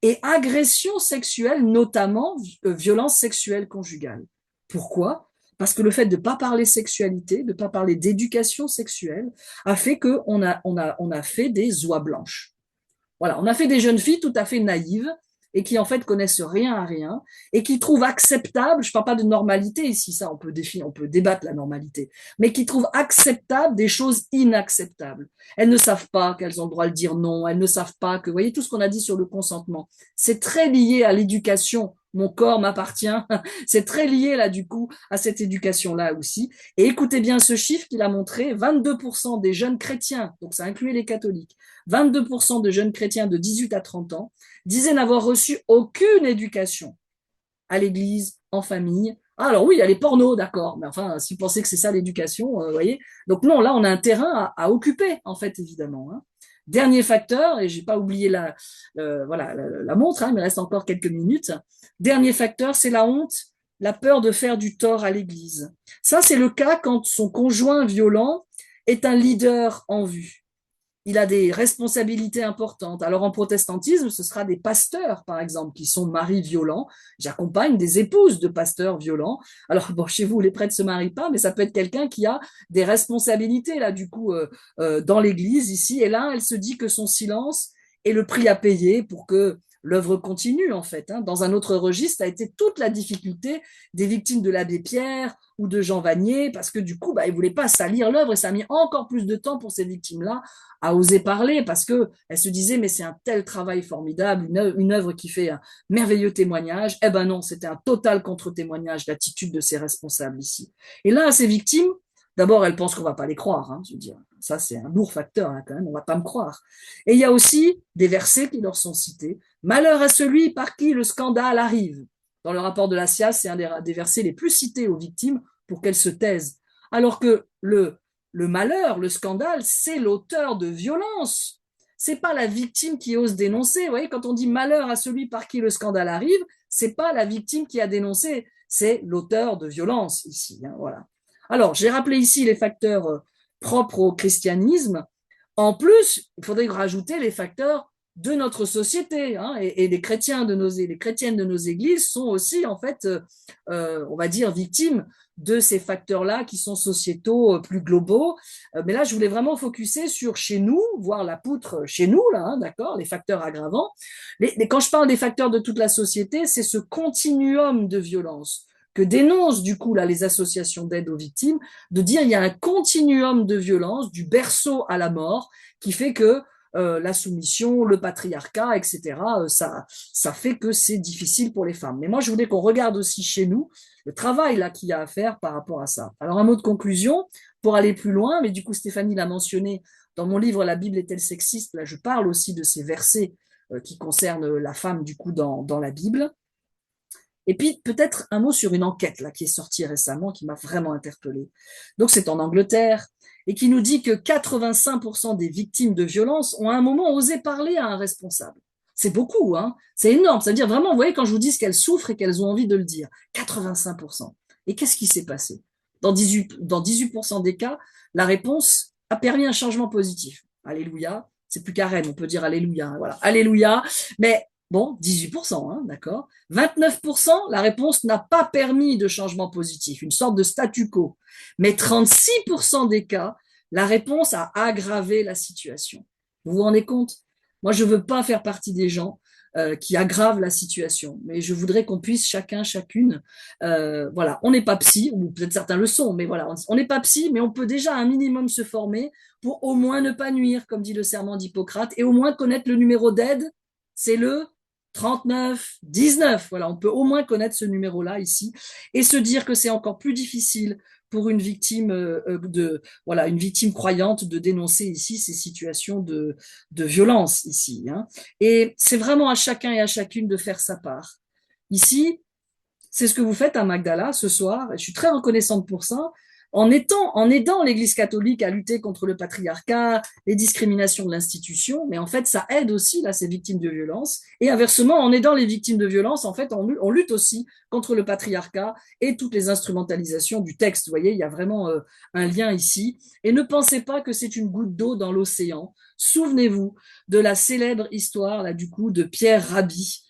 et agression sexuelle, notamment violence sexuelle conjugale. Pourquoi? Parce que le fait de ne pas parler sexualité, de ne pas parler d'éducation sexuelle, a fait qu'on a fait des oies blanches. Voilà, on a fait des jeunes filles tout à fait naïves et qui en fait connaissent rien à rien et qui trouvent acceptable, je ne parle pas de normalité ici, ça on peut définir, on peut débattre la normalité, mais qui trouvent acceptable des choses inacceptables. Elles ne savent pas qu'elles ont le droit de dire non, elles ne savent pas que, vous voyez, tout ce qu'on a dit sur le consentement, c'est très lié à l'éducation. Mon corps m'appartient. C'est très lié là du coup à cette éducation-là aussi. Et écoutez bien ce chiffre qu'il a montré, 22% des jeunes chrétiens, donc ça incluait les catholiques, 22% de jeunes chrétiens de 18 à 30 ans disaient n'avoir reçu aucune éducation à l'église, en famille. Ah, alors oui, il y a les pornos, d'accord, mais enfin, si vous pensez que c'est ça l'éducation, vous voyez. Donc non, là, on a un terrain à occuper, en fait, évidemment. Hein. Dernier facteur, et j'ai pas oublié voilà, la montre, hein, il me reste encore quelques minutes. Dernier facteur, c'est la honte, la peur de faire du tort à l'église. Ça, c'est le cas quand son conjoint violent est un leader en vue. Il a des responsabilités importantes. Alors en protestantisme, ce sera des pasteurs, par exemple, qui sont maris violents. J'accompagne des épouses de pasteurs violents. Alors bon, chez vous, les prêtres se marient pas, mais ça peut être quelqu'un qui a des responsabilités là, du coup, dans l'Église ici. Et là, elle se dit que son silence est le prix à payer pour que l'œuvre continue en fait. Hein. Dans un autre registre, a été toute la difficulté des victimes de l'abbé Pierre ou de Jean Vanier, parce que du coup, bah, ils voulaient pas salir l'œuvre et ça a mis encore plus de temps pour ces victimes-là à oser parler parce que elle se disait mais c'est un tel travail formidable, une œuvre qui fait un merveilleux témoignage. Eh ben non, c'était un total contre-témoignage d'attitude de ces responsables ici. Et là, ces victimes, d'abord elles pensent qu'on va pas les croire, hein, je veux dire. Ça c'est un lourd facteur hein, quand même, on va pas me croire. Et il y a aussi des versets qui leur sont cités. Malheur à celui par qui le scandale arrive. Dans le rapport de la SIAS, c'est un des versets les plus cités aux victimes pour qu'elles se taisent. Alors que le malheur, le scandale, c'est l'auteur de violence. C'est pas la victime qui ose dénoncer. Vous voyez, quand on dit malheur à celui par qui le scandale arrive, c'est pas la victime qui a dénoncé, c'est l'auteur de violence ici. Hein, voilà. Alors, j'ai rappelé ici les facteurs propres au christianisme. En plus, il faudrait rajouter les facteurs de notre société. Hein, et les chrétiens les chrétiennes de nos églises sont aussi, en fait, on va dire, victimes de ces facteurs-là qui sont sociétaux plus globaux. Mais là, je voulais vraiment focuser sur chez nous, voir la poutre chez nous, là, hein, d'accord, les facteurs aggravants. Quand je parle des facteurs de toute la société, c'est ce continuum de violence que dénoncent du coup là les associations d'aide aux victimes, de dire il y a un continuum de violence du berceau à la mort qui fait que la soumission, le patriarcat, etc., ça fait que c'est difficile pour les femmes. Mais moi, je voulais qu'on regarde aussi chez nous le travail là qu'il y a à faire par rapport à ça. Alors, un mot de conclusion pour aller plus loin, mais du coup, Stéphanie l'a mentionné dans mon livre La Bible est-elle sexiste? Là, je parle aussi de ces versets qui concernent la femme, du coup, dans la Bible. Et puis, peut-être un mot sur une enquête là, qui est sortie récemment, qui m'a vraiment interpellée. Donc, c'est en Angleterre, et qui nous dit que 85% des victimes de violences ont à un moment osé parler à un responsable. C'est beaucoup, hein. C'est énorme. C'est-à-dire vraiment, vous voyez, quand je vous dis qu'elles souffrent et qu'elles ont envie de le dire, 85%. Et qu'est-ce qui s'est passé dans 18% des cas, la réponse a permis un changement positif. Alléluia, c'est plus carême, on peut dire Alléluia, hein, voilà, Alléluia, mais bon, 18%, hein, d'accord. 29%, la réponse n'a pas permis de changement positif, une sorte de statu quo. Mais 36% des cas, la réponse a aggravé la situation. Vous vous rendez compte? Moi, je ne veux pas faire partie des gens qui aggravent la situation, mais je voudrais qu'on puisse chacun, chacune, voilà, on n'est pas psy, ou peut-être certains le sont, mais voilà, on n'est pas psy, mais on peut déjà un minimum se former pour au moins ne pas nuire, comme dit le serment d'Hippocrate, et au moins connaître le numéro d'aide, c'est le 39, 19. Voilà, on peut au moins connaître ce numéro-là ici et se dire que c'est encore plus difficile pour une victime voilà, une victime croyante de dénoncer ici ces situations de violence ici. Hein. Et c'est vraiment à chacun et à chacune de faire sa part. Ici, c'est ce que vous faites à Magdala ce soir, et je suis très reconnaissante pour ça, en aidant l'Église catholique à lutter contre le patriarcat, les discriminations de l'institution, mais en fait, ça aide aussi là ces victimes de violence. Et inversement, en aidant les victimes de violence, en fait, on lutte aussi contre le patriarcat et toutes les instrumentalisations du texte. Vous voyez, il y a vraiment un lien ici. Et ne pensez pas que c'est une goutte d'eau dans l'océan. Souvenez-vous de la célèbre histoire là du coup de Pierre Rabhi,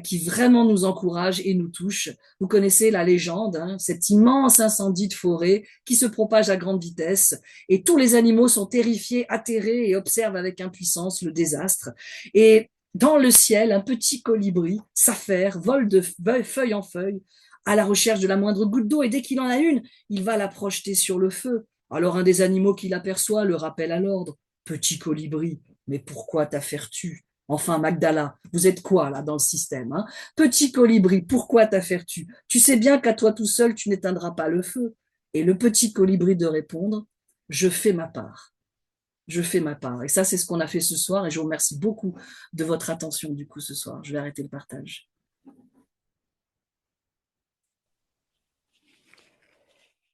qui vraiment nous encourage et nous touche. Vous connaissez la légende, hein, cet immense incendie de forêt qui se propage à grande vitesse et tous les animaux sont terrifiés, atterrés et observent avec impuissance le désastre. Et dans le ciel, un petit colibri s'affaire, vole de feuille en feuille à la recherche de la moindre goutte d'eau et dès qu'il en a une, il va la projeter sur le feu. Alors un des animaux qui l'aperçoit le rappelle à l'ordre. Petit colibri, mais pourquoi t'affaires-tu? Enfin, Magdala, vous êtes quoi là dans le système, hein? Petit colibri, pourquoi t'affaires-tu? Tu sais bien qu'à toi tout seul, tu n'éteindras pas le feu. Et le petit colibri de répondre, je fais ma part. Je fais ma part. Et ça, c'est ce qu'on a fait ce soir. Et je vous remercie beaucoup de votre attention du coup ce soir. Je vais arrêter le partage.